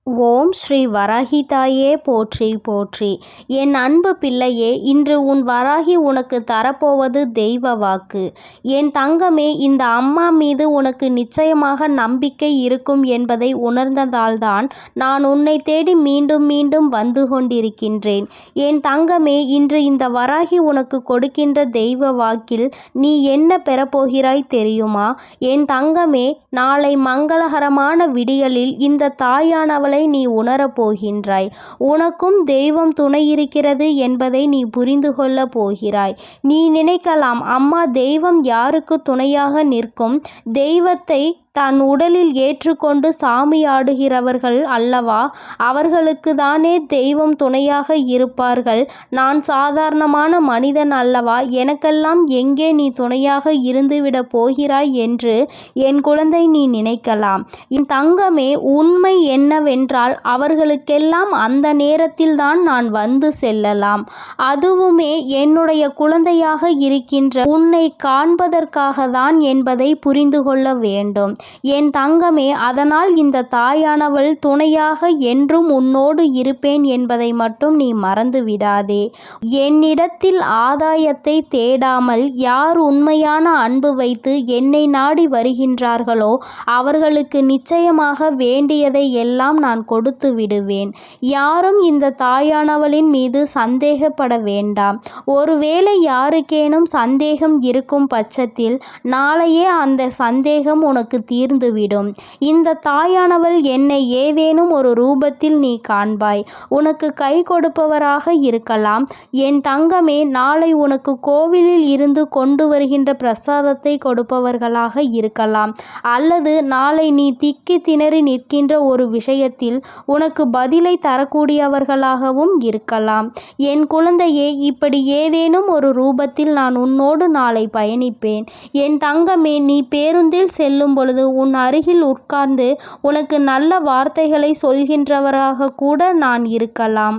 ஓம் ஸ்ரீ வராகி தாயே போற்றி போற்றி. என் அன்பு பிள்ளையே, இன்று உன் வராகி உனக்கு தரப்போவது தெய்வ வாக்கு. என் தங்கமே, இந்த அம்மா மீது உனக்கு நிச்சயமாக நம்பிக்கை இருக்கும் என்பதை உணர்ந்ததால்தான் நான் உன்னை தேடி மீண்டும் மீண்டும் வந்து கொண்டிருக்கின்றேன். என் தங்கமே, இன்று இந்த வராகி உனக்கு கொடுக்கின்ற தெய்வ வாக்கில் நீ என்ன பெறப்போகிறாய் தெரியுமா? என் தங்கமே, நாளை மங்களகரமான விடியலில் இந்த தாயானவள் நீ உணரப் போகின்றாய். உனக்கும் தெய்வம் துணை இருக்கிறது என்பதை நீ புரிந்து கொள்ள போகிறாய். நீ நினைக்கலாம், அம்மா, தெய்வம் யாருக்கு துணையாக நிற்கும்? தெய்வத்தை தன் உடலில் ஏற்றுக்கொண்டு சாமியாடுகிறவர்கள் அல்லவா, அவர்களுக்கு தானே தெய்வம் துணையாக இருப்பார்கள். நான் சாதாரணமான மனிதன் அல்லவா, எனக்கெல்லாம் எங்கே நீ துணையாக இருந்துவிடப் போகிறாய் என்று என் குழந்தை நீ நினைக்கலாம். என் தங்கமே, உண்மை என்னவென்றால் அவர்களுக்கெல்லாம் அந்த நேரத்தில்தான் நான் வந்து செல்லலாம். அதுவுமே என்னுடைய குழந்தையாக இருக்கின்ற உன்னை காண்பதற்காக தான் என்பதை புரிந்து கொள்ள வேண்டும் என் தங்கமே. அதனால் இந்த தாயானவள் துணையாக என்றும் உன்னோடு இருப்பேன் என்பதை மட்டும் நீ மறந்து விடாதே. என்னிடத்தில் ஆதாயத்தை தேடாமல் யார் உண்மையான அன்பு வைத்து என்னை நாடி வருகின்றார்களோ அவர்களுக்கு நிச்சயமாக வேண்டியதை எல்லாம் நான் கொடுத்து விடுவேன். யாரும் இந்த தாயானவளின் மீது சந்தேகப்பட வேண்டாம். ஒருவேளை யாருக்கேனும் சந்தேகம் இருக்கும் பட்சத்தில் நாளையே அந்த சந்தேகம் உனக்கு தீர்ந்துவிடும். இந்த தாயானவள் என்னை ஏதேனும் ஒரு ரூபத்தில் நீ காண்பாய். உனக்கு கை கொடுப்பவராக இருக்கலாம். என் தங்கமே, நாளை உனக்கு கோவிலில் இருந்து கொண்டு வருகின்ற பிரசாதத்தை கொடுப்பவர்களாக இருக்கலாம். அல்லது நாளை நீ திக்கி திணறி நிற்கின்ற ஒரு விஷயத்தில் உனக்கு பதிலை தரக்கூடியவர்களாகவும் இருக்கலாம். என் குழந்தையே, இப்படி ஏதேனும் ஒரு ரூபத்தில் நான் உன்னோடு நாளை பயணிப்பேன். என் தங்கமே, நீ பேருந்தில் செல்லும் பொழுது உன் அருகில் உட்கார்ந்து உனக்கு நல்ல வார்த்தைகளை சொல்கின்றவராக கூட நான் இருக்கலாம்.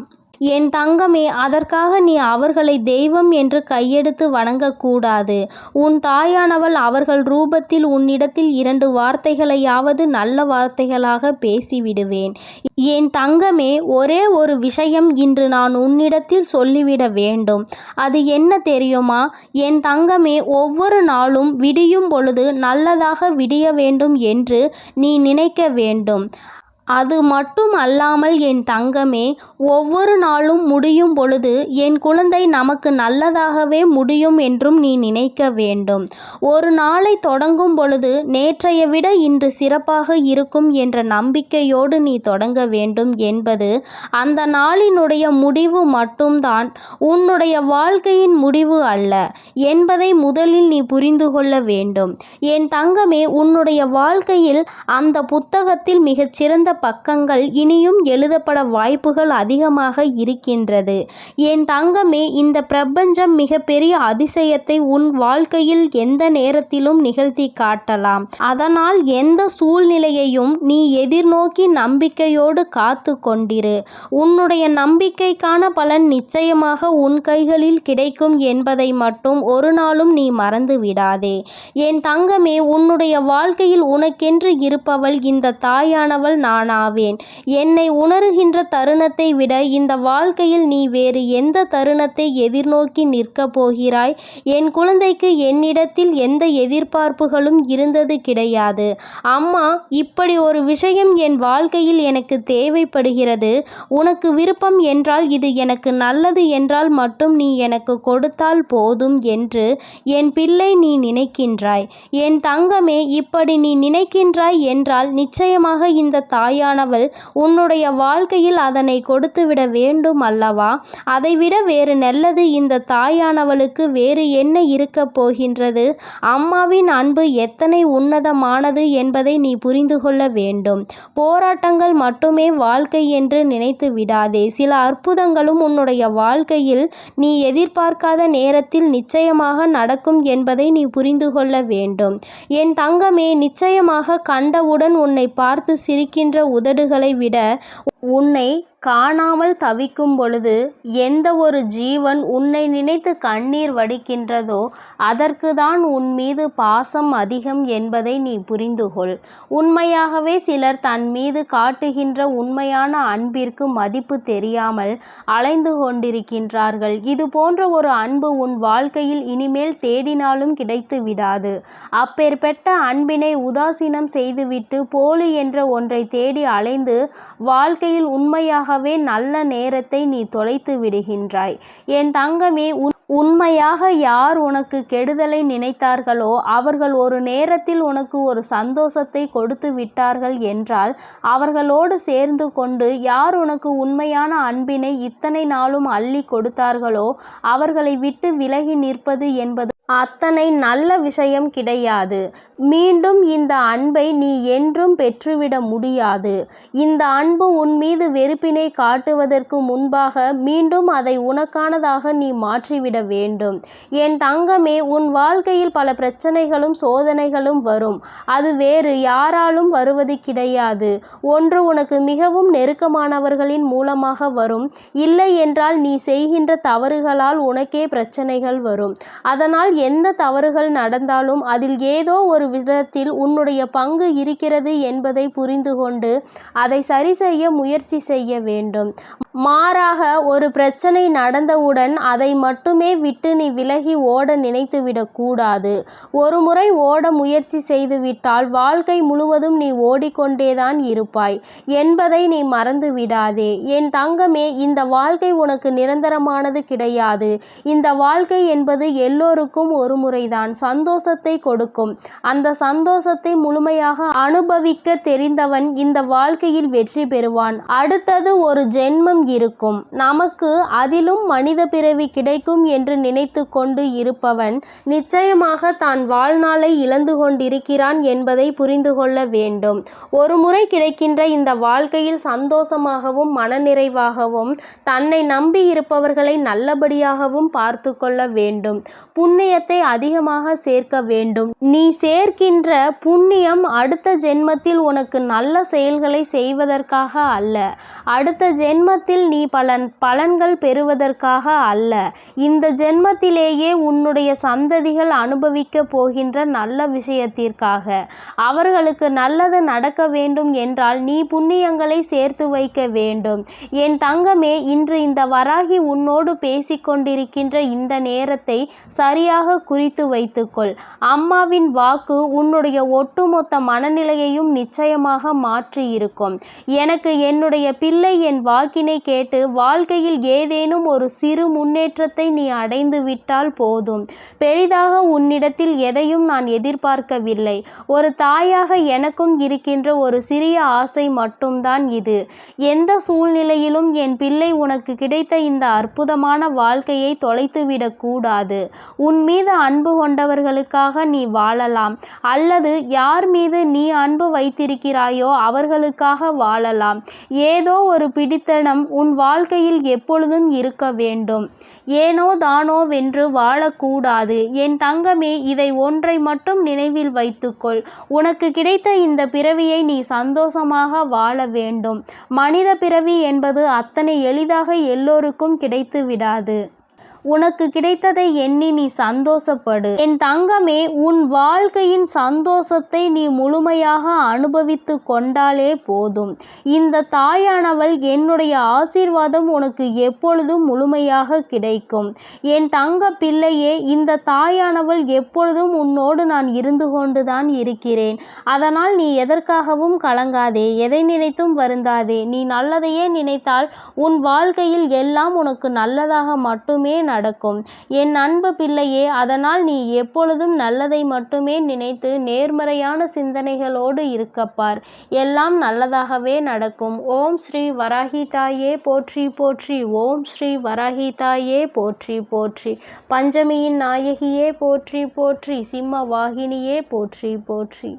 என் தங்கமே, அதற்காக நீ அவர்களை தெய்வம் என்று கையெடுத்து வணங்கக்கூடாது. உன் தாயானவள் அவர்கள் ரூபத்தில் உன்னிடத்தில் 2 வார்த்தைகளையாவது நல்ல வார்த்தைகளாக பேசிவிடுவேன். என் தங்கமே, ஒரே ஒரு விஷயம் இன்று நான் உன்னிடத்தில் சொல்லிவிட வேண்டும். அது என்ன தெரியுமா? என் தங்கமே, ஒவ்வொரு நாளும் விடியும் பொழுது நல்லதாக விடிய வேண்டும் என்று நீ நினைக்க வேண்டும். அது மட்டும் அல்லாமல் என் தங்கமே, ஒவ்வொரு நாளும் முடியும் பொழுது என் குழந்தை நமக்கு நல்லதாகவே முடியும் என்றும் நீ நினைக்க வேண்டும். ஒரு நாளை தொடங்கும் பொழுது நேற்றைய விட இன்று சிறப்பாக இருக்கும் என்ற நம்பிக்கையோடு நீ தொடங்க வேண்டும் என்பது அந்த நாளினுடைய முடிவு மட்டும்தான், உன்னுடைய வாழ்க்கையின் முடிவு அல்ல என்பதை முதலில் நீ புரிந்து கொள்ள வேண்டும். என் தங்கமே, உன்னுடைய வாழ்க்கையில் அந்த புத்தகத்தில் மிகச்சிறந்த பக்கங்கள் இனியும் எழுதப்பட வாய்ப்புகள் அதிகமாக இருக்கின்றது. என் தங்கமே, இந்த பிரபஞ்சம் மிகப்பெரிய அதிசயத்தை உன் வாழ்க்கையில் எந்த நேரத்திலும் நிகழ்த்தி காட்டலாம். அதனால் எந்த சூழ்நிலையையும் நீ எதிர்நோக்கி நம்பிக்கையோடு காத்து கொண்டிரு. உன்னுடைய நம்பிக்கைக்கான பலன் நிச்சயமாக உன் கைகளில் கிடைக்கும் என்பதை மட்டும் ஒரு நாளும் நீ மறந்து விடாதே. என் தங்கமே, உன்னுடைய வாழ்க்கையில் உனக்கென்று இருப்பவள் இந்த தாயானவள் நானாவேன். என்னை உணருகின்ற தருணத்தை விட இந்த வாழ்க்கையில் நீ வேறு எந்த தருணத்தை எதிர்நோக்கி நிற்கப் போகிறாய்? என் குழந்தைக்கு என்னிடத்தில் எந்த எதிர்பார்ப்புகளும் இருந்தது கிடையாது. அம்மா, இப்படி ஒரு விஷயம் என் வாழ்க்கையில் எனக்கு தேவைப்படுகிறது. உனக்கு விருப்பம் என்றால், இது எனக்கு நல்லது என்றால் மட்டும் நீ எனக்கு கொடுத்தால் போதும் என்று என் பிள்ளை நீ நினைக்கின்றாய். என் தங்கமே, இப்படி நீ நினைக்கின்றாய் என்றால் நிச்சயமாக இந்த தாயானவள் உன்னுடைய வாழ்க்கையில் அதனை கொடுத்துவிட வேண்டும் அல்லவா? அதைவிட வேறு நல்லது இந்த தாயானவளுக்கு வேறு என்ன இருக்கப் போகின்றது? அம்மாவின் அன்பு எத்தனை உன்னதமானது என்பதை நீ புரிந்து கொள்ள வேண்டும். போராட்டங்கள் மட்டுமே வாழ்க்கை என்று நினைத்து விடாதே. சில அற்புதங்களும் உன்னுடைய வாழ்க்கையில் நீ எதிர்பார்க்காத நேரத்தில் நிச்சயமாக நடக்கும் என்பதை நீ புரிந்து கொள்ள வேண்டும். என் தங்கமே, நிச்சயமாக கண்டவுடன் உன்னை பார்த்து சிரிக்கின்ற உதடுகளை விட உன்னை காணாமல் தவிக்கும் பொழுது எந்த ஒரு ஜீவன் உன்னை நினைத்து கண்ணீர் வடிக்கின்றதோ அதற்கு தான் உன் மீது பாசம் அதிகம் என்பதை நீ புரிந்துகொள். உண்மையாகவே சிலர் தன் மீது காட்டுகின்ற உண்மையான அன்பிற்கு மதிப்பு தெரியாமல் அலைந்து கொண்டிருக்கின்றார்கள். இது போன்ற ஒரு அன்பு உன் வாழ்க்கையில் இனிமேல் தேடினாலும் கிடைத்து விடாது. அப்பேற்பட்ட அன்பினை உதாசீனம் செய்துவிட்டு போலி என்ற ஒன்றை தேடி அலைந்து வாழ்க்கையில் உண்மையாக நல்ல நேரத்தை நீ தொலைத்து விடுகின்றாய். என் தங்கமே, உண்மையாக யார் உனக்கு கெடுதலை நினைத்தார்களோ அவர்கள் ஒரு நேரத்தில் உனக்கு ஒரு சந்தோஷத்தை கொடுத்து விட்டார்கள் என்றால் அவர்களோடு சேர்ந்து கொண்டு யார் உனக்கு உண்மையான அன்பினை இத்தனை நாளும் அள்ளி கொடுத்தார்களோ அவர்களை விட்டு விலகி நிற்பது என்பது அத்தனை நல்ல விஷயம் கிடையாது. மீண்டும் இந்த அன்பை நீ என்றும் பெற்றுவிட முடியாது. இந்த அன்பு உன் மீது வெறுப்பினை காட்டுவதற்கு முன்பாக மீண்டும் அதை உனக்கானதாக நீ மாற்றிவிட வேண்டும். என் தங்கமே, உன் வாழ்க்கையில் பல பிரச்சனைகளும் சோதனைகளும் வரும். அது வேறு யாராலும் வருவது கிடையாது. ஒன்று உனக்கு மிகவும் நெருக்கமானவர்களின் மூலமாக வரும். இல்லை என்றால் நீ செய்கின்ற தவறுகளால் உனக்கே பிரச்சனைகள் வரும். அதனால் எந்த தவறுகள் நடந்தாலும் அதில் ஏதோ ஒரு விதத்தில் உன்னுடைய பங்கு இருக்கிறது என்பதை புரிந்து கொண்டு அதை சரி செய்ய முயற்சி செய்ய வேண்டும். மாறாக ஒரு பிரச்சனை நடந்தவுடன் அதை மட்டுமே விட்டு நீ விலகி ஓட நினைத்துவிடக் கூடாது. ஒரு முறை ஓட முயற்சி செய்துவிட்டால் வாழ்க்கை முழுவதும் நீ ஓடிக்கொண்டேதான் இருப்பாய் என்பதை நீ மறந்து விடாதே. என் தங்கமே, இந்த வாழ்க்கை உனக்கு நிரந்தரமானது கிடையாது. இந்த வாழ்க்கை என்பது எல்லோருக்கும் ஒரு முறைதான் சந்தோஷத்தை கொடுக்கும். அந்த சந்தோஷத்தை முழுமையாக அனுபவிக்க தெரிந்தவன் இந்த வாழ்க்கையில் வெற்றி பெறுவான். அடுத்தது ஒரு ஜென்மம் இருக்கும். நமக்கு அதிலும் மனித பிறவி கிடைக்கும் என்று நினைத்து கொண்டு இருப்பவன் நிச்சயமாக தான் வாழ்நாளை இழந்து கொண்டிருக்கிறான் என்பதை புரிந்து கொள்ள வேண்டும். ஒரு முறை கிடைக்கின்ற இந்த வாழ்க்கையில் சந்தோஷமாகவும் மனநிறைவாகவும் தன்னை நம்பி இருப்பவர்களை நல்லபடியாகவும் பார்த்து கொள்ள வேண்டும். புண்ணியத்தை அதிகமாக சேர்க்க வேண்டும். நீ சேர்க்கின்ற புண்ணியம் அடுத்த ஜென்மத்தில் உனக்கு நல்ல செயல்களை செய்வதற்காக அல்ல. அடுத்த ஜென்மத்தில் நீ பலன்கள் பெறுவதற்காக அல்ல. இந்த ஜென்மத்திலேயே உன்னுடைய சந்ததிகள் அனுபவிக்க போகின்ற நல்ல விஷயத்திற்காக. அவர்களுக்கு நல்லது நடக்க வேண்டும் என்றால் நீ புண்ணியங்களை சேர்த்து வைக்க வேண்டும். என் தங்கமே, இன்று இந்த வராகி உன்னோடு பேசிக்கொண்டிருக்கின்ற இந்த நேரத்தை சரியாக குறித்து வைத்துக்கொள். அம்மாவின் வாக்கு உன்னுடைய ஒட்டுமொத்த மனநிலையையும் நிச்சயமாக மாற்றி இருக்கும். எனக்கு என்னுடைய பிள்ளை என் வாக்கினை கேட்டு வாழ்க்கையில் ஏதேனும் ஒரு சிறு முன்னேற்றத்தை நீ அடைந்து விட்டால் போதும். பெரிதாக உன்னிடத்தில் எதையும் நான் எதிர்பார்க்கவில்லை. ஒரு தாயாக எனக்கும் இருக்கின்ற ஒரு சிறிய ஆசை மட்டும்தான் இது. எந்த சூழ்நிலையிலும் என் பிள்ளை உனக்கு கிடைத்த இந்த அற்புதமான வாழ்க்கையை தொலைத்துவிடக் கூடாது. உன் மீது அன்பு கொண்டவர்களுக்காக நீ வாழலாம், அல்லது யார் மீது நீ அன்பு வைத்திருக்கிறாயோ அவர்களுக்காக வாழலாம். ஏதோ ஒரு பிடித்தனம் உன் வாழ்க்கையில் எப்பொழுதும் இருக்க வேண்டும். ஏனோ தானோ வென்று வாழக்கூடாது. என் தங்கமே, இதை ஒன்றை மட்டும் நினைவில் வைத்துக்கொள். உனக்கு கிடைத்த இந்த பிறவியை நீ சந்தோஷமாக வாழ வேண்டும். மனித பிறவி என்பது அத்தனை எளிதாக எல்லோருக்கும் கிடைத்து விடாது. உனக்கு கிடைத்ததை எண்ணி நீ சந்தோஷப்படு. என் தங்கமே, உன் வாழ்க்கையின் சந்தோஷத்தை நீ முழுமையாக அனுபவித்து கொண்டாலே போதும். இந்த தாயானவள் என்னுடைய ஆசீர்வாதம் உனக்கு எப்பொழுதும் முழுமையாக கிடைக்கும். என் தங்க பிள்ளையே, இந்த தாயானவள் எப்பொழுதும் உன்னோடு நான் இருந்து கொண்டுதான் இருக்கிறேன். அதனால் நீ எதற்காகவும் கலங்காதே, எதை நினைத்தும் வருந்தாதே. நீ நல்லதையே நினைத்தால் உன் வாழ்க்கையில் எல்லாம் உனக்கு நல்லதாக மட்டுமே நடக்கும். என் அன்பு பிள்ளையே, அதனால் நீ எப்பொழுதும் நல்லதை மட்டுமே நினைத்து நேர்மறையான சிந்தனைகளோடு இருக்கப்பார். எல்லாம் நல்லதாகவே நடக்கும். ஓம் ஸ்ரீ வராகி தாயே போற்றி போற்றி. ஓம் ஸ்ரீ வராகி தாயே போற்றி போற்றி. பஞ்சமியின் நாயகியே போற்றி போற்றி. சிம்ம வாகினியே போற்றி போற்றி.